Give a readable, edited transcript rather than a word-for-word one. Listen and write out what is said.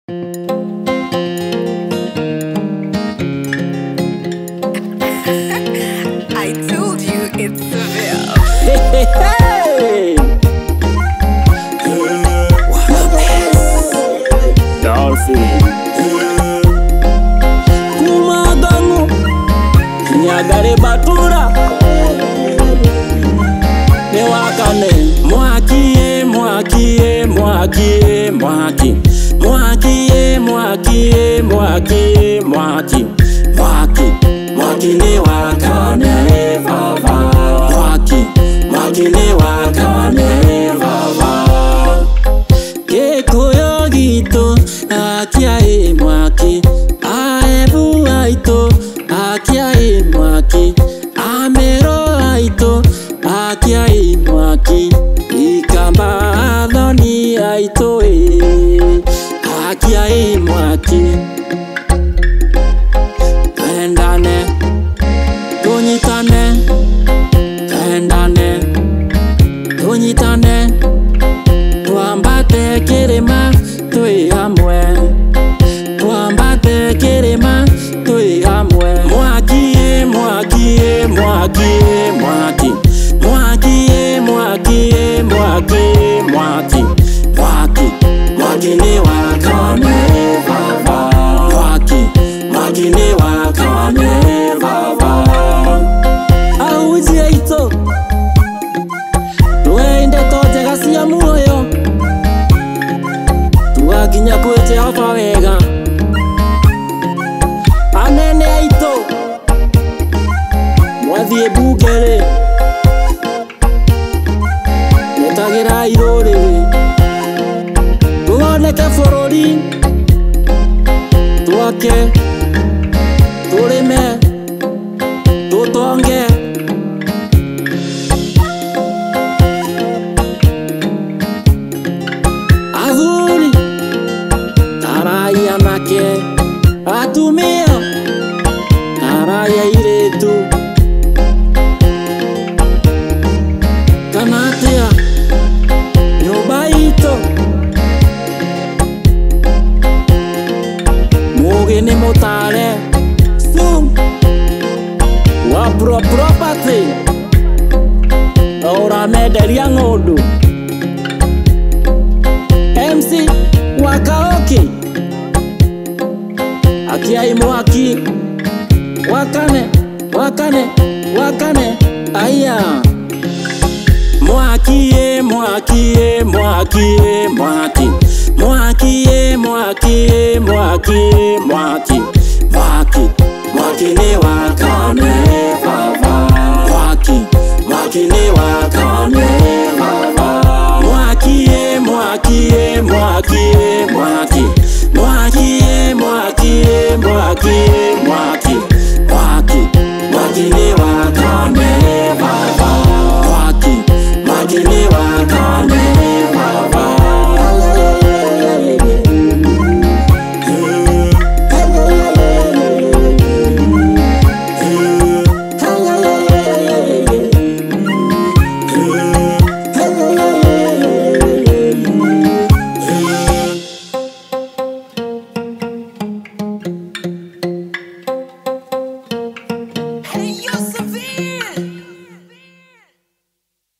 I told you it's Seville. Hey, hey, Dolphin Kumagangu Nyagare Batura Newakane Mwakie, mwakie, mwakie, mwaki Mwakie, mwakie, mwakie, mwaki Mwaki, mwaki newakane vava Mwaki, mwaki newakane vava Kekuyo gitu Akiae mwaki Aebu aito Akiae mwaki Amero aito Akiae mwaki Ikamba adhoni aito Akiae mwaki Pendane Tunyitane Pendane Tunyitane Tuambate kirima tui hamwe Tuambate kirima tui hamwe Mwakie, mwakie, mwakie, mwaki Mwakie, mwakie, mwakie, mwaki Mwaki, mwaki ni wakane vava Mwaki, mwaki ni wakane vava Auzie ito Tuende toje gasia muoyo Tuakinya kweche hapa wega Anene aito Mwathie bugere Netagira irore Tuoneke forori Tuake Turime Tutonge Azuri Taraya nake Atumia Taraya iretu Kanatea Nyumba ito Muge ni motare Sum Wapro property Ora mederia ngodu MC Wakaoki Akiai mwaki Wakane, wakane, wakane Aya Mwakie, mwakie, mwakie, mwaki Mwakie, mwakie, mwakie, mwaki Mwaki, mwaki ni wakane vava Mwaki, mwaki ni wakane vava Mwakie, mwakie, mwakie, mwaki Mwakie, mwakie, mwakie